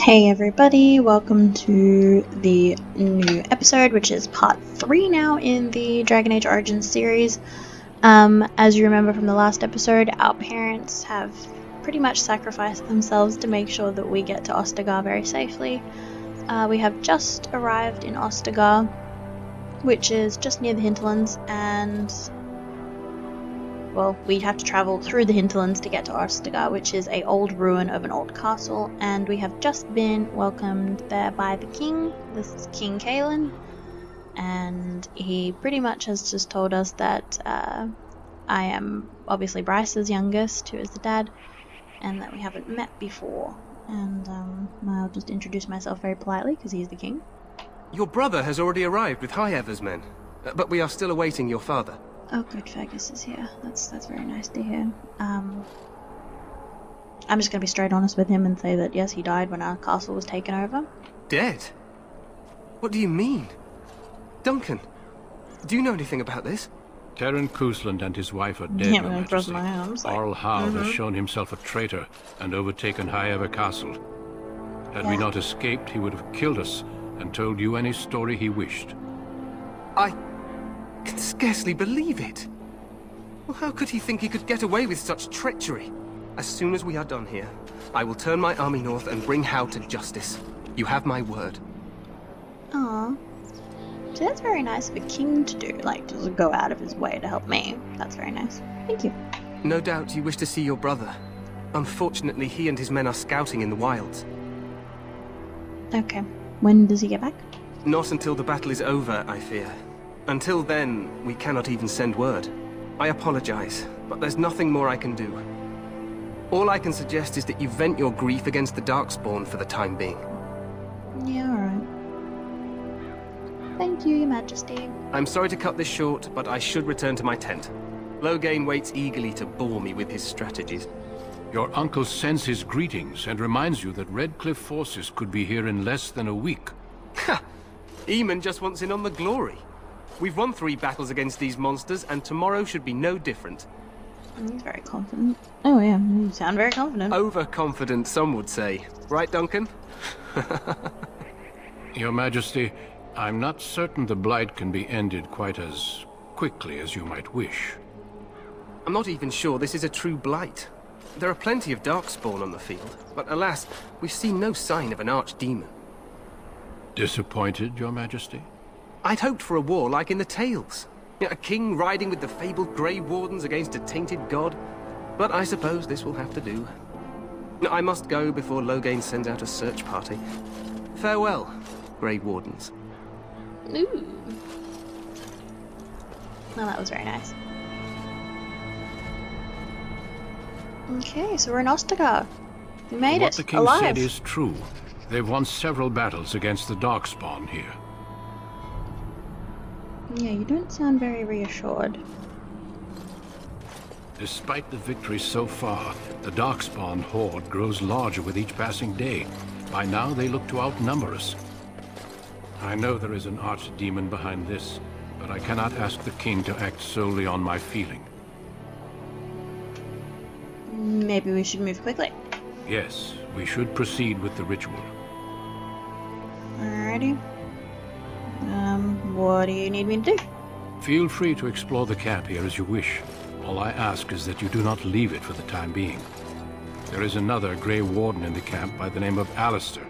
Hey everybody, welcome to the new episode, which is part 3 now in the Dragon Age Origins series. As you remember from the last episode, our parents have pretty much sacrificed themselves to make sure that we get to Ostagar very safely. We have just arrived in Ostagar, which is just near the hinterlands, and well, we have to travel through the hinterlands to get to Ostagar, which is an old ruin of an old castle, and we have just been welcomed there by the king. This is King Cailan, and he pretty much has just told us that I am obviously Bryce's youngest, who is the dad, and that we haven't met before. And I'll just introduce myself very politely, because he's the king. Your brother has already arrived with High Ever's men, but we are still awaiting your father. Oh, good, Fergus is here. That's very nice to hear. I'm just going to be straight honest with him and say that yes, he died when our castle was taken over. Dead? What do you mean? Duncan, do you know anything about this? Terran Cousland and his wife are dead, Your Majesty. Arl Howe has shown himself a traitor and overtaken High Ever Castle. Had we not escaped, he would have killed us and told you any story he wished. I can scarcely believe it. Well, how could he think he could get away with such treachery? As soon as we are done here, I will turn my army north and bring Howe to justice. You have my word. Aww. So that's very nice of a king to do, like, to go out of his way to help me. That's very nice. Thank you. No doubt you wish to see your brother. Unfortunately, he and his men are scouting in the wilds. Okay. When does he get back? Not until the battle is over, I fear. Until then, we cannot even send word. I apologize, but there's nothing more I can do. All I can suggest is that you vent your grief against the Darkspawn for the time being. Yeah, alright. Thank you, Your Majesty. I'm sorry to cut this short, but I should return to my tent. Loghain waits eagerly to bore me with his strategies. Your uncle sends his greetings and reminds you that Redcliffe forces could be here in less than a week. Ha! Eamon just wants in on the glory. We've won 3 battles against these monsters, and tomorrow should be no different. He's very confident. Oh yeah, you sound very confident. Overconfident, some would say. Right, Duncan? Your Majesty, I'm not certain the Blight can be ended quite as quickly as you might wish. I'm not even sure this is a true blight. There are plenty of Darkspawn on the field, but alas, we've seen no sign of an archdemon. Disappointed, Your Majesty? I'd hoped for a war like in the Tales. A king riding with the fabled Grey Wardens against a tainted god. But I suppose this will have to do. I must go before Loghain sends out a search party. Farewell, Grey Wardens. Ooh. Well, that was very nice. Okay, so we're in Ostagar. We made What it, the king alive. said is true. They've won several battles against the Darkspawn here. Yeah, you don't sound very reassured. Despite the victories so far, the Darkspawn horde grows larger with each passing day. By now, they look to outnumber us. I know there is an archdemon behind this, but I cannot ask the king to act solely on my feeling. Maybe we should move quickly. Yes, we should proceed with the ritual. Alrighty. What do you need me to do? Feel free to explore the camp here as you wish. All I ask is that you do not leave it for the time being. There is another Grey Warden in the camp by the name of Alistair.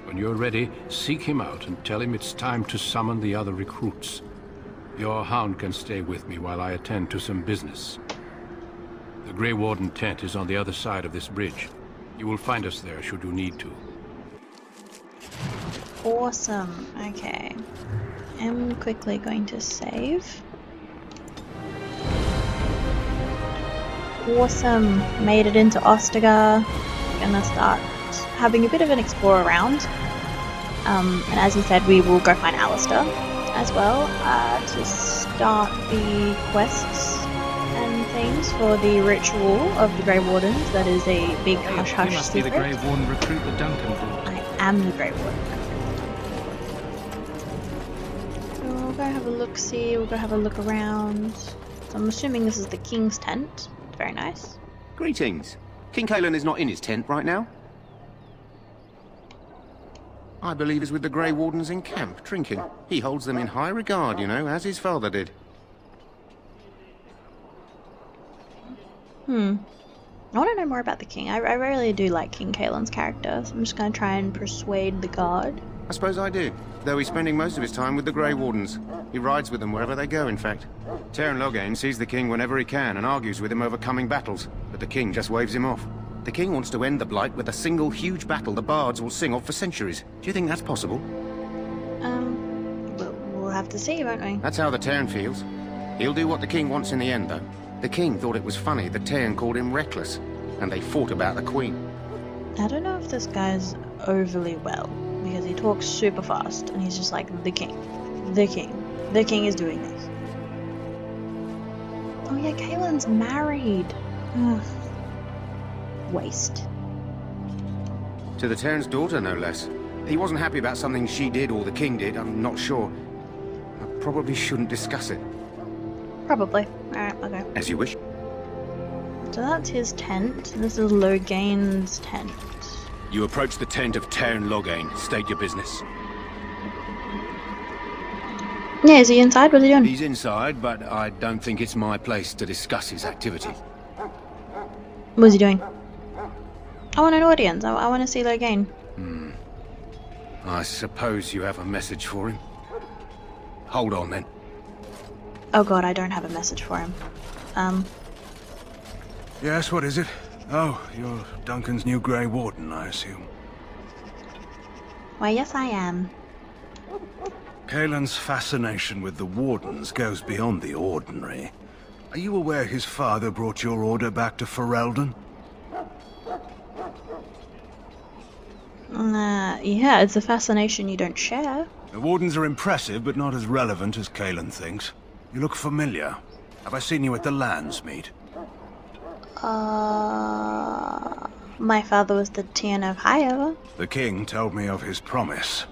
When you're ready, seek him out and tell him it's time to summon the other recruits. Your hound can stay with me while I attend to some business. The Grey Warden tent is on the other side of this bridge. You will find us there should you need to. Awesome. Okay. I'm quickly going to save. Awesome. Made it into Ostagar. Gonna start having a bit of an explore around. And as he said, we will go find Alistair as well to start the quests and things for the ritual of the Grey Wardens. That is a big hush-hush You must secret. be the Grey Warden recruit that Duncan brought. I am the Grey Warden. So we'll go have a look-see, we'll go have a look around. So I'm assuming this is the King's tent. Very nice. Greetings. King Cailan is not in his tent right now. I believe he's with the Grey Wardens in camp, drinking. He holds them in high regard, you know, as his father did. I want to know more about the king. I really do like King Kaelin's character, so I'm just going to try and persuade the guard. I suppose I do, though he's spending most of his time with the Grey Wardens. He rides with them wherever they go, in fact. Teyrn Loghain sees the king whenever he can and argues with him over coming battles, but the king just waves him off. The king wants to end the Blight with a single huge battle the bards will sing of for centuries. Do you think that's possible? We'll have to see, won't we? That's how the Teyrn feels. He'll do what the king wants in the end, though. The king thought it was funny that Teyrn called him reckless, and they fought about the queen. I don't know if this guy's overly well, because he talks super fast, and he's just like, the king is doing this. Oh yeah, Kaelin's married. Ugh. Waste. To the Teyrn's daughter, no less. He wasn't happy about something she did or the king did, I'm not sure. I probably shouldn't discuss it. Probably. Alright, okay. As you wish. So that's his tent. This is Loghain's tent. You approach the tent of Teyrn Loghain. State your business. Yeah, is he inside? What's he doing? He's inside, but I don't think it's my place to discuss his activity. What's he doing? I want an audience. I want to see Loghain. I suppose you have a message for him. Hold on, then. Oh god, I don't have a message for him. Yes, what is it? Oh, you're Duncan's new Grey Warden, I assume. Why, yes I am. Kaelin's fascination with the Wardens goes beyond the ordinary. Are you aware his father brought your order back to Ferelden? Yeah, it's a fascination you don't share. The Wardens are impressive, but not as relevant as Kaelin thinks. You look familiar. Have I seen you at the Landsmeet? My father was the Teyrn of Highever. The king told me of his promise.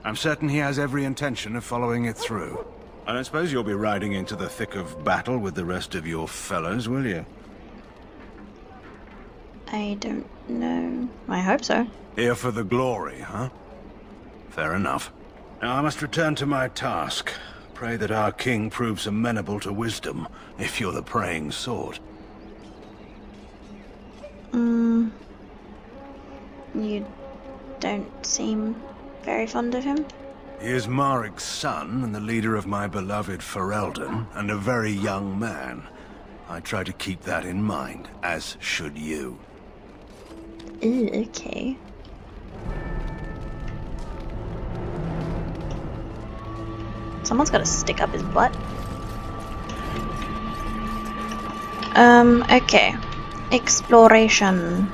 I'm certain he has every intention of following it through. I don't suppose you'll be riding into the thick of battle with the rest of your fellows, will you? I don't know. I hope so. Here for the glory, huh? Fair enough. Now I must return to my task. Pray that our king proves amenable to wisdom, if you're the praying sort. You don't seem very fond of him. He is Marik's son, and the leader of my beloved Ferelden, and a very young man. I try to keep that in mind, as should you. Ooh, okay. Someone's got to stick up his butt. Okay. Exploration.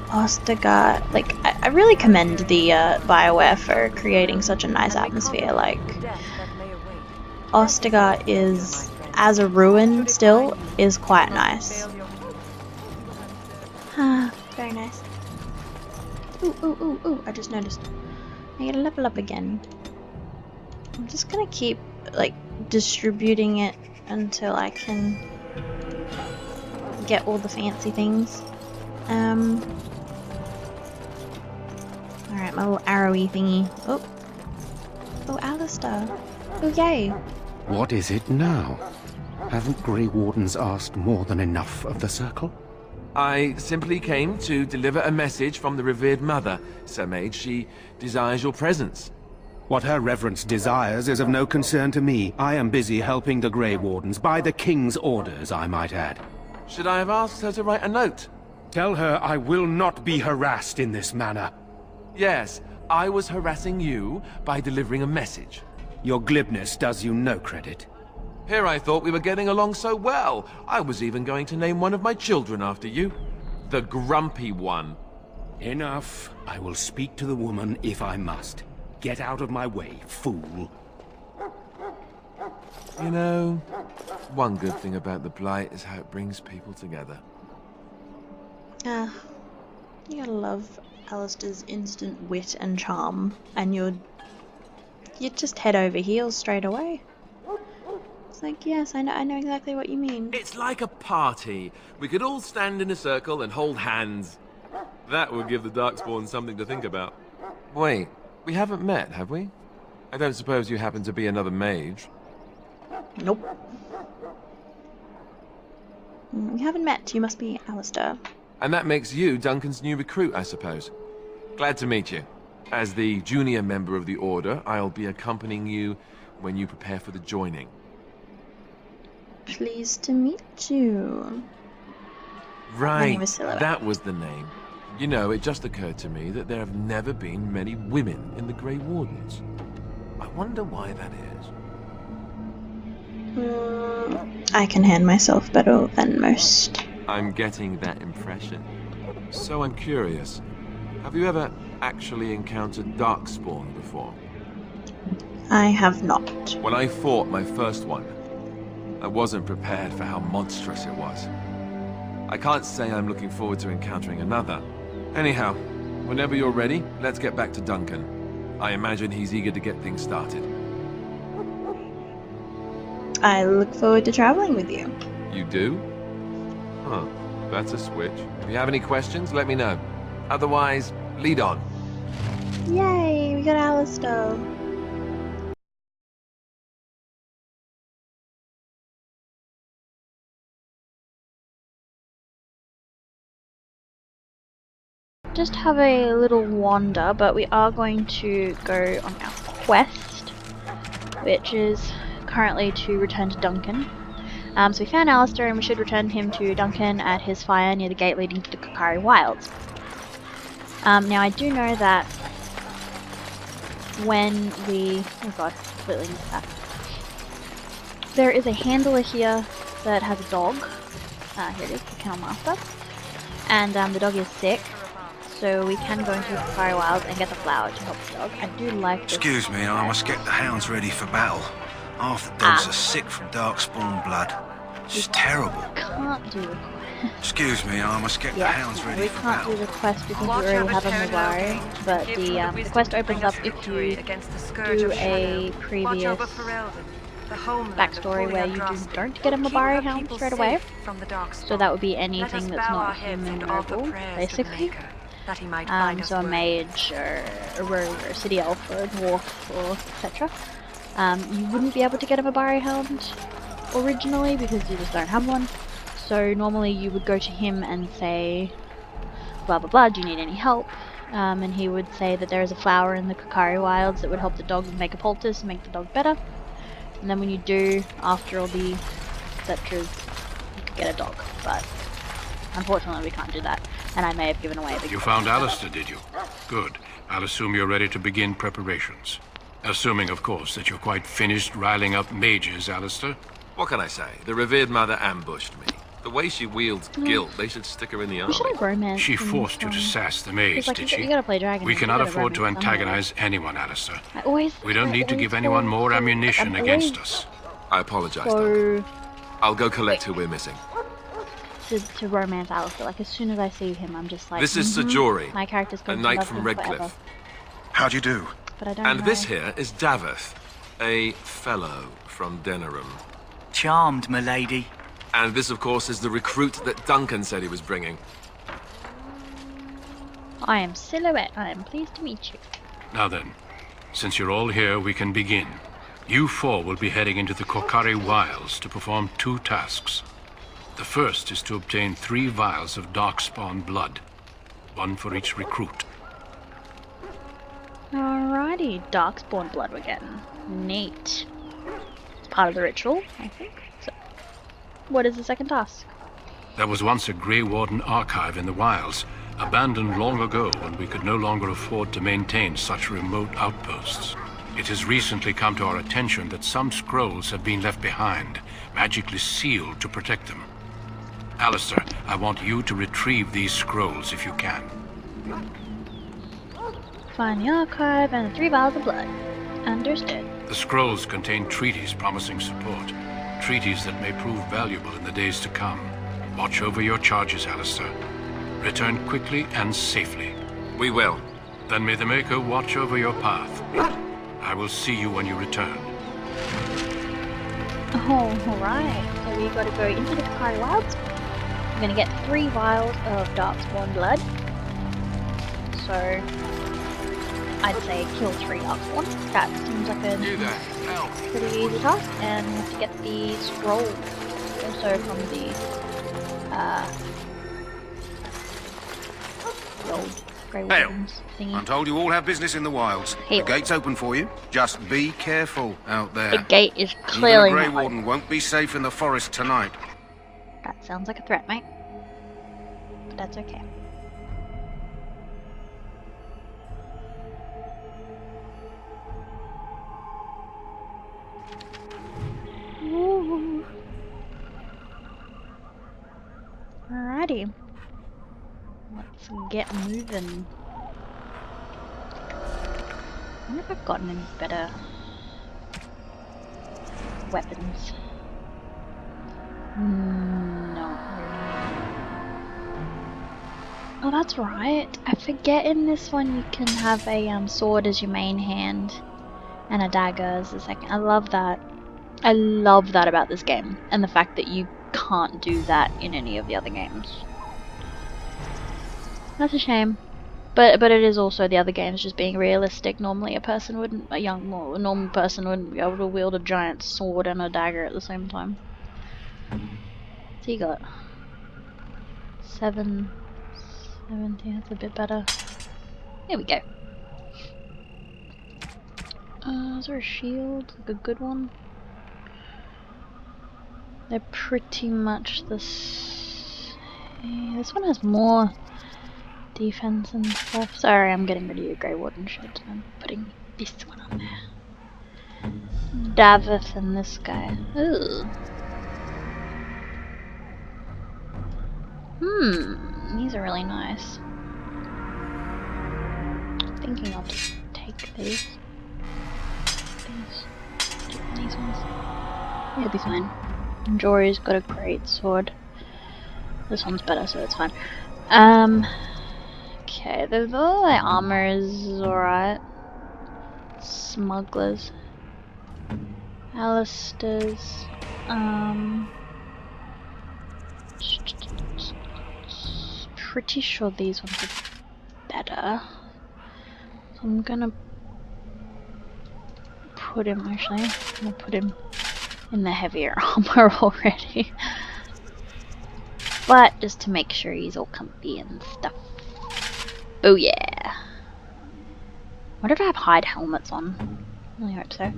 Ostagar. Like, I really commend the BioWare for creating such a nice atmosphere. Like, Ostagar is, as a ruin still, is quite nice. Very nice. Ooh, I just noticed. I gotta level up again. I'm just gonna keep, like, distributing it until I can get all the fancy things. Alright, my little arrowy thingy. Oh, Alistair. Oh, yay. What is it now? Haven't Grey Wardens asked more than enough of the Circle? I simply came to deliver a message from the revered mother, Sir Mage. She desires your presence. What her reverence desires is of no concern to me. I am busy helping the Grey Wardens, by the King's orders, I might add. Should I have asked her to write a note? Tell her I will not be harassed in this manner. Yes, I was harassing you by delivering a message. Your glibness does you no credit. Here I thought we were getting along so well. I was even going to name one of my children after you. The Grumpy One. Enough. I will speak to the woman if I must. Get out of my way, fool. You know, one good thing about the Blight is how it brings people together. You gotta love Alistair's instant wit and charm, and you'd just head over heels straight away. It's like, yes, I know exactly what you mean. It's like a party. We could all stand in a circle and hold hands. That would give the Darkspawn something to think about. Wait, we haven't met, have we? I don't suppose you happen to be another mage? Nope. We haven't met. You must be Alistair. And that makes you Duncan's new recruit, I suppose. Glad to meet you. As the junior member of the Order, I'll be accompanying you when you prepare for the joining. Pleased to meet you. Right, name is Silhouette. that was the name. You know, it just occurred to me that there have never been many women in the Grey Wardens. I wonder why that is. I can hand myself better than most. I'm getting that impression. So I'm curious. Have you ever actually encountered Darkspawn before? I have not. When I fought my first one, I wasn't prepared for how monstrous it was. I can't say I'm looking forward to encountering another. Anyhow, whenever you're ready, let's get back to Duncan. I imagine he's eager to get things started. I look forward to traveling with you. You do? Huh, that's a switch. If you have any questions, let me know. Otherwise, lead on. Yay, we got Alistair. Just have a little wander, but we are going to go on our quest, which is currently to return to Duncan. So we found Alistair and we should return him to Duncan at his fire near the gate leading to the Kokari Wilds. Now I do know that when we... oh god, completely missed that. There is a handler here that has a dog. Here it is, the Kennel Master. And the dog is sick. So we can go into the Kokari Wilds and get the flower to help the dog. I do like this. Excuse me, I must get the hounds ready for battle. Half the dogs are sick from Darkspawn blood. It's terrible. Can't do the quest. Excuse me, I must get the hounds ready we for can't do battle. the quest because we already have a Mawari, but the quest opens up if you do a previous backstory where you don't get a Mabari hound straight away. So that would be anything that's not human noble, basically. So a mage, or a rogue, or a city elf, or a dwarf, or etc. You wouldn't be able to get a Mabari hound originally because you just don't have one. So normally you would go to him and say, blah blah blah, do you need any help? And he would say that there is a flower in the Kokari Wilds that would help the dog make a poultice and make the dog better. And then when you do, after all the etc's, you could get a dog. But unfortunately we can't do that. And I may have given away a big... You found Alistair, did you? Good. I'll assume you're ready to begin preparations. Assuming, of course, that you're quite finished riling up mages, Alistair. What can I say? The revered mother ambushed me. The way she wields guilt, they should stick her in the army. We should have romance. She forced you to sass the mage, like, did you she? gotta play dragon. We You cannot gotta afford to romance somewhere. antagonize anyone, Alistair. We don't I need to always give anyone fall more for- ammunition I'm against always us. I apologize, Duncan. I'll go collect who we're missing. To romance Alistair. Like as soon as I see him, I'm just like. This is Sajori, My character's a going to knight love from him Redcliffe. forever. How do you do? But I don't And know. this here is Daveth, a fellow from Denerim. Charmed, milady. And this, of course, is the recruit that Duncan said he was bringing. I am Silhouette. I am pleased to meet you. Now then, since you're all here, we can begin. You four will be heading into the Kokari Wilds to perform 2 tasks. The first is to obtain 3 vials of Darkspawn blood, 1 for each recruit. Alrighty, Darkspawn blood we're getting. Neat. It's part of the ritual, I think. So, what is the second task? There was once a Grey Warden archive in the wilds, abandoned long ago when we could no longer afford to maintain such remote outposts. It has recently come to our attention that some scrolls have been left behind, magically sealed to protect them. Alistair, I want you to retrieve these scrolls if you can. Find the archive and the 3 vials of blood. Understood. The scrolls contain treaties promising support, treaties that may prove valuable in the days to come. Watch over your charges, Alistair. Return quickly and safely. We will. Then may the Maker watch over your path. I will see you when you return. Oh, alright. So we gotta go into the Kokari Wilds. We're gonna get 3 vials of Darkspawn blood. So, I'd say kill 3 Darkspawn. That seems like a pretty easy task, and we have to get the scroll also from the old Grey Hail. Wardens thingy. I'm told you all have business in the wilds. Hail. The gate's open for you. Just be careful out there. The gate is Even clearly a Grey not Warden open. won't be safe in the forest tonight. That sounds like a threat, mate. But that's okay. Ooh. Alrighty. Let's get moving. I wonder if I've gotten any better weapons. Not really. Oh, that's right. I forget in this one you can have a sword as your main hand and a dagger as the second. I love that. I love that about this game, and the fact that you can't do that in any of the other games. That's a shame. But it is also the other games just being realistic. Normally a normal person wouldn't be able to wield a giant sword and a dagger at the same time. So you got 770, that's a bit better. There we go. Is there a shield? Like a good one? They're pretty much this one has more defense and stuff. Sorry, I'm getting rid of your Grey Warden shield. I'm putting this one on there. Davith and this guy. Ooh. These are really nice. Thinking I'll just take these. These ones. It'll be fine. Jory's got a great sword. This one's better, so it's fine. Okay, the armor is alright. Smugglers. Alistair's. Pretty sure these ones are better. So I'm gonna put him, actually. I'm gonna put him in the heavier armor already. But just to make sure he's all comfy and stuff. Oh yeah. What if I have hide helmets on? I really hope so.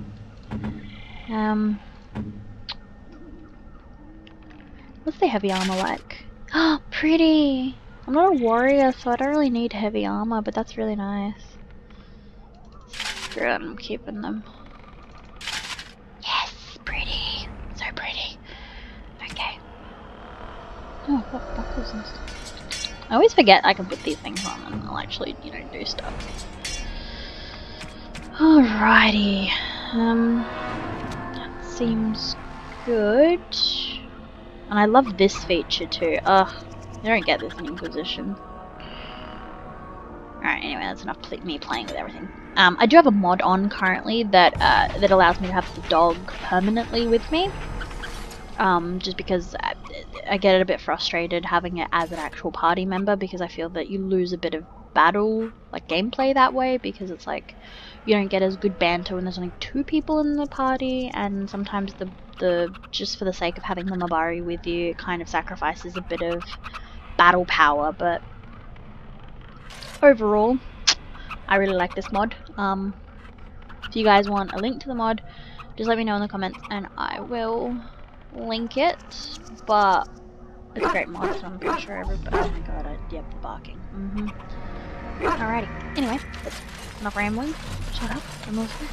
What's the heavy armor like? Oh, pretty! I'm not a warrior, so I don't really need heavy armor, but that's really nice. Screw it, I'm keeping them. Yes, pretty. So pretty. Okay. Oh, I've got buckles and stuff. I always forget I can put these things on and I'll actually, do stuff. Alrighty. That seems good. And I love this feature too. Ugh, you don't get this in Inquisition. Alright, anyway, that's enough me playing with everything. I do have a mod on currently that that allows me to have the dog permanently with me. Just because I get a bit frustrated having it as an actual party member, because I feel that you lose a bit of battle, like gameplay that way, because it's like you don't get as good banter when there's only 2 people in the party, and sometimes the just for the sake of having the Mabari with you, it kind of sacrifices a bit of battle power. But overall, I really like this mod. If you guys want a link to the mod, just let me know in the comments and I will link it. But it's a great mod, so I'm pretty sure everybody. Oh my god, yep, the barking. Alrighty. Anyway, that's enough rambling. Shut up. I'm all set.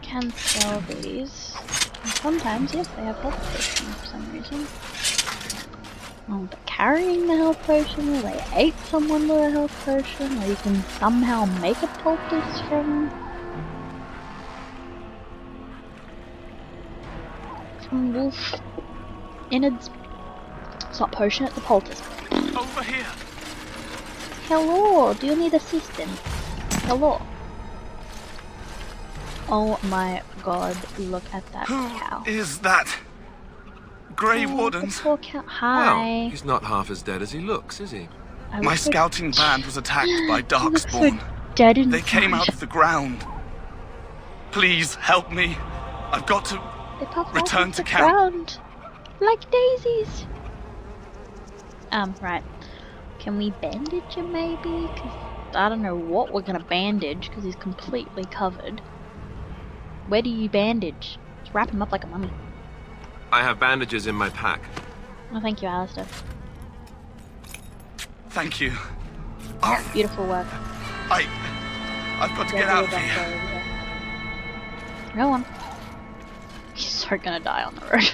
Can sell these. And sometimes, yes, they have health potions for some reason. Carrying the health potion, or they ate someone with a health potion, or you can somehow make a poultice from wolf innards. It's not potion, it's a poultice. Over here. Hello, do you need assistance? Hello. Oh my god, look at that cow. Is that? Grey Oh, Wardens? the poor cow. Well, Hi. he's not half as dead as he looks, is he? I My look so- scouting band was attacked by I look so Darkspawn. dead inside. They came out of the ground. Please help me. I've got to They popped return out of to the camp. ground like daisies. Right. Can we bandage him maybe? 'Cause I don't know what we're gonna bandage because he's completely covered. Where do you bandage? Just wrap him up like a mummy. I have bandages in my pack. Oh, thank you, Alistair. Thank you. Oh, Beautiful work. I've got to get out of here. Go on. He's so gonna die on the road.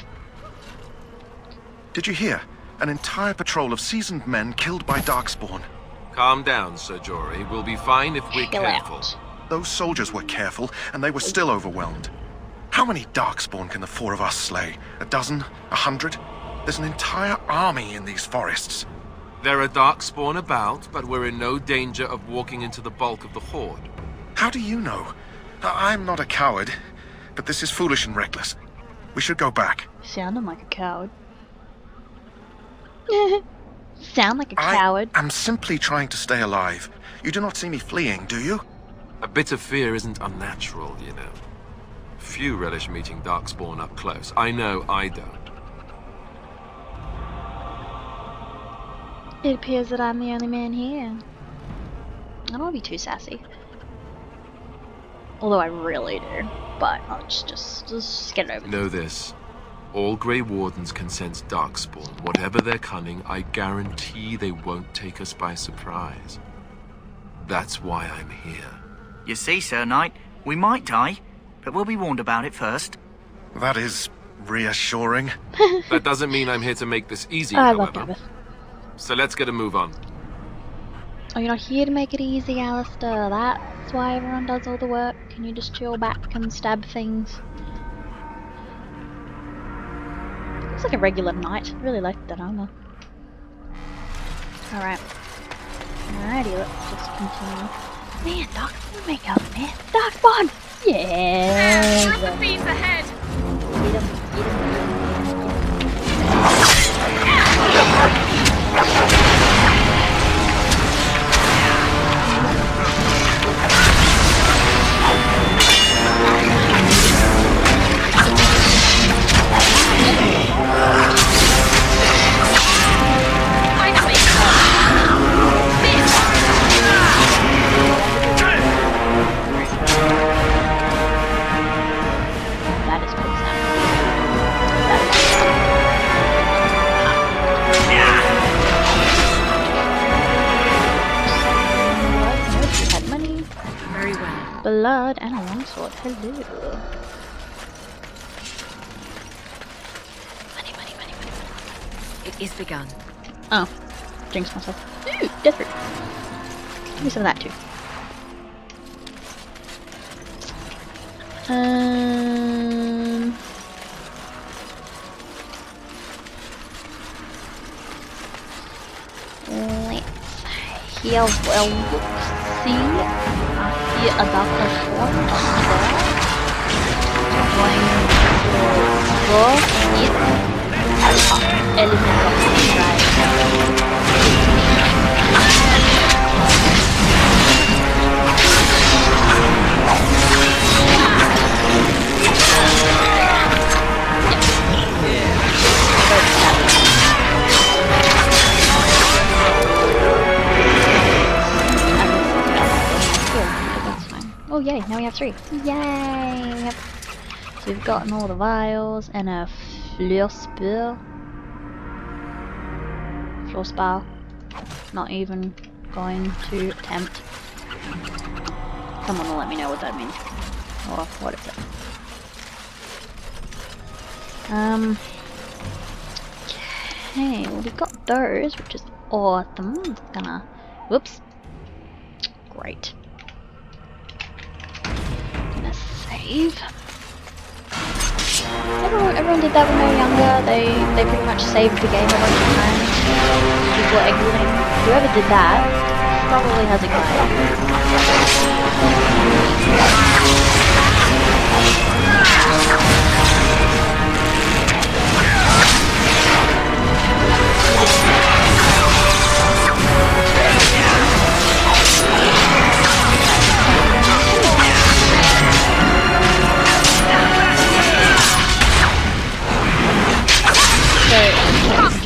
Did you hear? An entire patrol of seasoned men killed by Darkspawn. Calm down, Sir Jory. We'll be fine if we're Chill careful. out. Those soldiers were careful, and they were still overwhelmed. How many Darkspawn can the four of us slay? A dozen? 100? There's an entire army in these forests. There are Darkspawn about, but we're in no danger of walking into the bulk of the Horde. How do you know? I'm not a coward, but this is foolish and reckless. We should go back. Sounding like a coward. Sound like a coward. I am simply trying to stay alive. You do not see me fleeing, do you? A bit of fear isn't unnatural, you know. Few relish meeting Darkspawn up close. I know I don't. It appears that I'm the only man here. I don't want to be too sassy. Although I really do. But I'll just get it over. Know this. All Grey Wardens can sense Darkspawn. Whatever their cunning, I guarantee they won't take us by surprise. That's why I'm here. You see, Sir Knight, we might die, but we'll be warned about it first. That is reassuring. That doesn't mean I'm here to make this easy, I love however. Gavith. So let's get a move on. Oh, you're not here to make it easy, Alistair. That's why everyone does all the work. Can you just chill back and stab things? Looks like a regular knight. I really like that armor. Alright. Alrighty, let's just continue. Man, Darkspawn make up, man. Darkspawn! Yeah! Ripper beams ahead! Get him, That is quick snap. Had money, Very well. blood, and a longsword. Hello. Money, money, money, money, money. It is begun. Oh, jinx myself. Ooh, death root. Give me some of that too. Let's heal. Well, look, see, I see a darker form of there. Going to go hit element of Oh yay, now we have 3. Yay! Yep. So we've gotten all the vials and a Flurspur. Flurspar. Not even going to attempt. Someone will let me know what that means. Or what is it? Okay, well we've got those, which is awesome. It's gonna... Whoops. Great. Gonna save. Everyone did that when they were younger. They pretty much saved the game a bunch of times before exiting. Whoever did that probably has a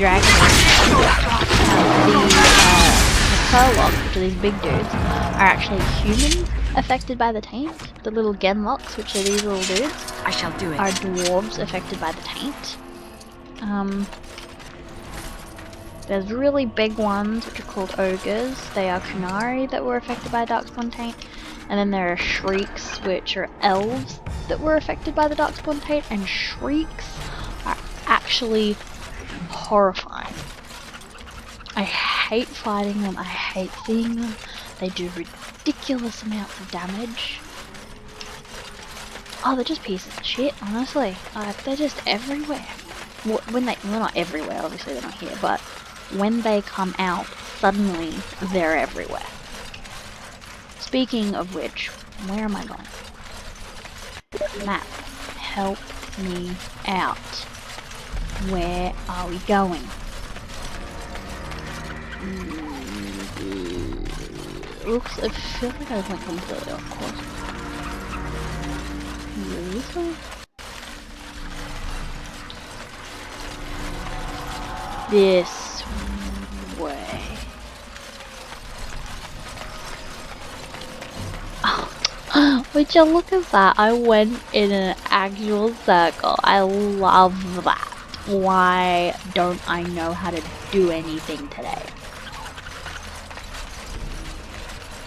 Dragon. The Furlocks, which are these big dudes, are actually humans affected by the taint. The little Genlocks, which are these little dudes, I shall do it. Are dwarves affected by the taint. There's really big ones, which are called ogres. They are Kunari that were affected by Darkspawn taint. And then there are Shrieks, which are elves that were affected by the Darkspawn taint. And Shrieks are actually horrifying. I hate fighting them, I hate seeing them. They do ridiculous amounts of damage. Oh, they're just pieces of shit, honestly. They're just everywhere. When they're not everywhere, obviously they're not here, but when they come out, suddenly they're everywhere. Speaking of which, where am I going? Map, help me out. Where are we going? Oops, I feel like I went completely off course. This way? This way. Oh, would you look at that? I went in an actual circle. I love that. Why don't I know how to do anything today?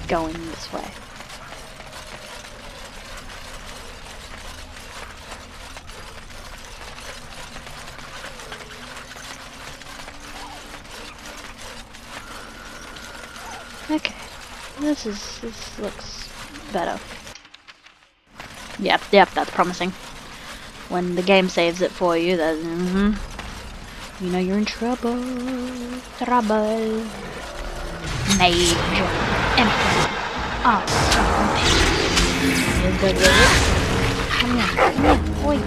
Going this way. Okay. This looks better. Yep, that's promising. When the game saves it for you, that's, you know you're in trouble. Mage. Emperor. Oh, come here. Oi.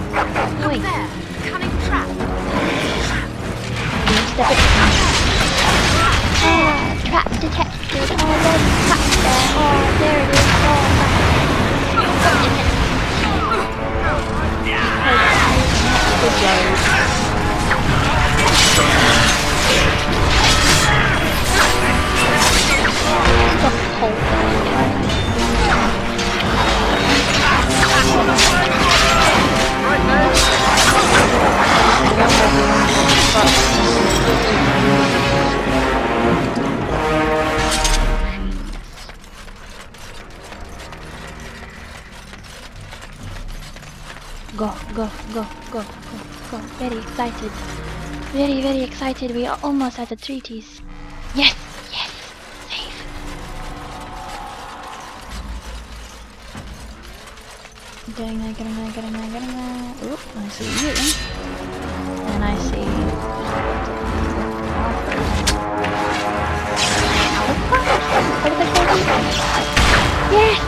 There. Cunning trap. Step it. Trap detected. Oh, there's a trap there. Oh, there it is. Good job. Go. Very excited. Very excited. We are almost at the treaties. Yes. Save. Getting there. Oop, I see you. And I see... Yes!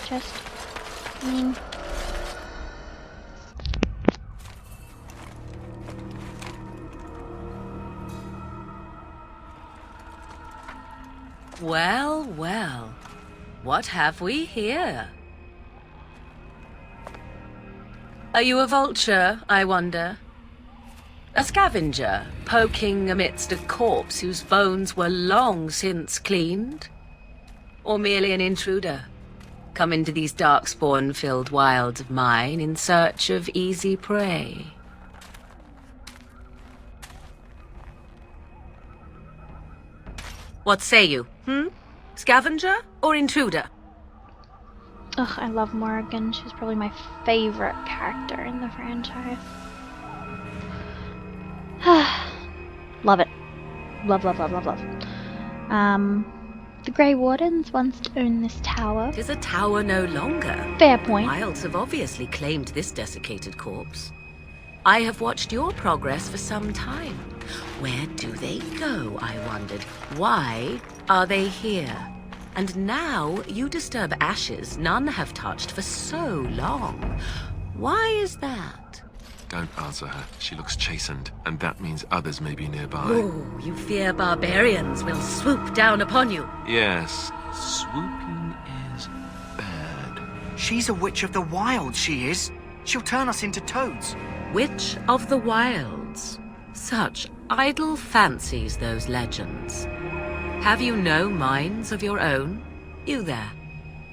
Chest. Well. What have we here? Are you a vulture, I wonder? A scavenger, poking amidst a corpse whose bones were long since cleaned? Or merely an intruder, come into these darkspawn-filled wilds of mine in search of easy prey? What say you, Scavenger or intruder? Ugh, I love Morrigan. She's probably my favorite character in the franchise. Love it. Love, love, love, love, love. The Grey Wardens once owned this tower. It is a tower no longer. Fair point. Wilds have obviously claimed this desiccated corpse. I have watched your progress for some time. Where do they go, I wondered? Why are they here? And now you disturb ashes none have touched for so long. Why is that? Don't answer her. She looks chastened, and that means others may be nearby. Oh, you fear barbarians will swoop down upon you. Yes, swooping is bad. She's a witch of the wild, she is. She'll turn us into toads. Witch of the Wilds. Such idle fancies, those legends. Have you no minds of your own? You there.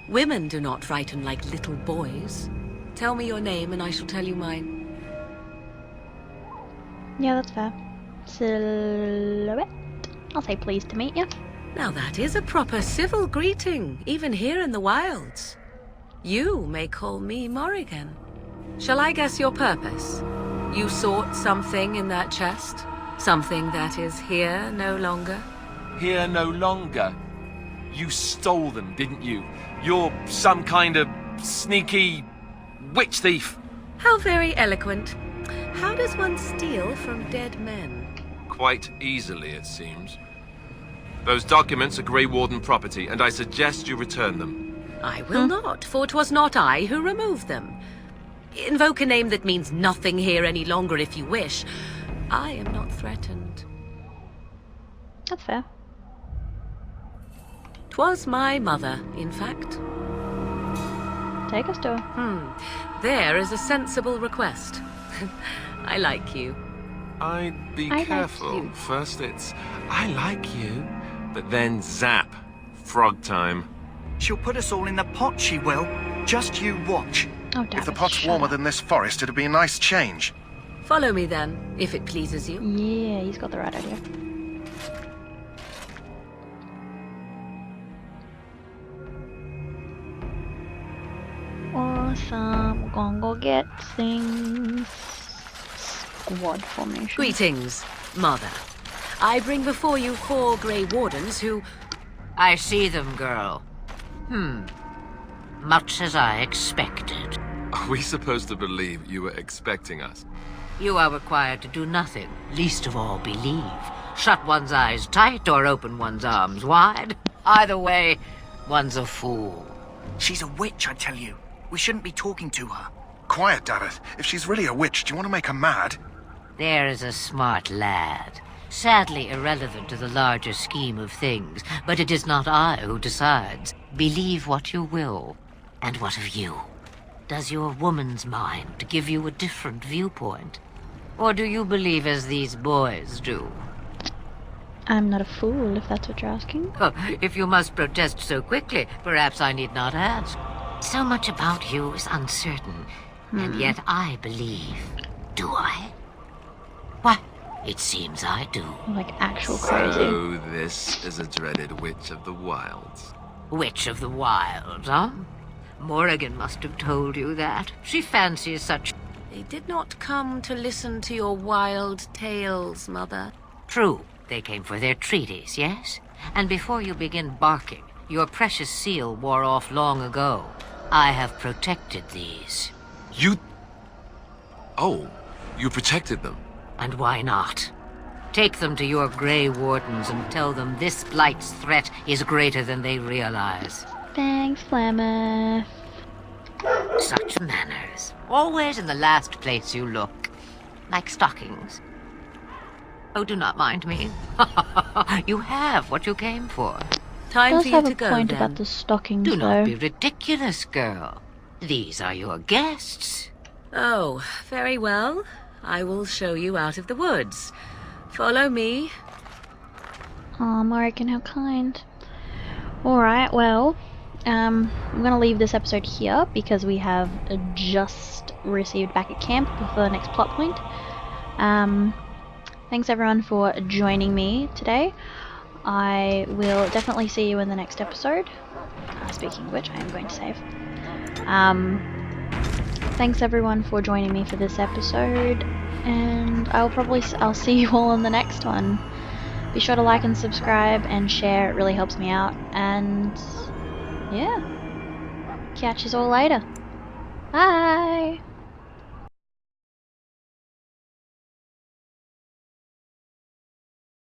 Women do not frighten like little boys. Tell me your name and I shall tell you mine. Yeah, that's fair. Silhouette. I'll say pleased to meet you. Now that is a proper civil greeting, even here in the wilds. You may call me Morrigan. Shall I guess your purpose? You sought something in that chest? Something that is here no longer? Here no longer. You stole them, didn't you? You're some kind of sneaky witch thief. How very eloquent. How does one steal from dead men? Quite easily, it seems. Those documents are Grey Warden property, and I suggest you return them. I will not, for 'twas not I who removed them. Invoke a name that means nothing here any longer if you wish. I am not threatened. That's fair. 'Twas my mother, in fact. Take us to her. There is a sensible request. I like you. I'd be I careful. like you. First it's, I like you, but then zap. Frog time. She'll put us all in the pot, she will. Just you watch. Oh, If the Davos, pot's shut warmer up. than this forest, it'd be a nice change. Follow me then, if it pleases you. Yeah, he's got the right idea. Awesome. We're gonna go get things. Squad formation. Greetings, Mother. I bring before you 4 Grey Wardens who... I see them, girl. Much as I expected. Are we supposed to believe you were expecting us? You are required to do nothing, least of all believe. Shut one's eyes tight or open one's arms wide. Either way, one's a fool. She's a witch, I tell you. We shouldn't be talking to her. Quiet, Davith. If she's really a witch, do you want to make her mad? There is a smart lad. Sadly irrelevant to the larger scheme of things, but it is not I who decides. Believe what you will. And what of you? Does your woman's mind give you a different viewpoint? Or do you believe as these boys do? I'm not a fool, if that's what you're asking. Oh, if you must protest so quickly, perhaps I need not ask. So much about you is uncertain, and yet I believe. Do I? Why, it seems I do. Like actual crazy. So this is a dreaded witch of the wilds. Witch of the Wilds, huh? Morrigan must have told you that. She fancies such... They did not come to listen to your wild tales, Mother. True, they came for their treaties, yes? And before you begin barking, your precious seal wore off long ago. I have protected these. You... Oh, you protected them. And why not? Take them to your Grey Wardens and tell them this Blight's threat is greater than they realize. Thanks, Flameth. Such manners. Always in the last place you look. Like stockings. Oh, do not mind me. You have what you came for. Time Does for you have to a go, point then. about the stockings, Do though. not be ridiculous, girl. These are your guests. Oh, very well. I will show you out of the woods. Follow me. Aw, Morrigan, how kind. Alright, well, I'm gonna leave this episode here because we have just received back at camp for the next plot point. Thanks everyone for joining me today. I will definitely see you in the next episode. Speaking of which, I am going to save. Thanks everyone for joining me for this episode, and I'll see you all in the next one. Be sure to like and subscribe and share, it really helps me out, and yeah, catch you all later. Bye!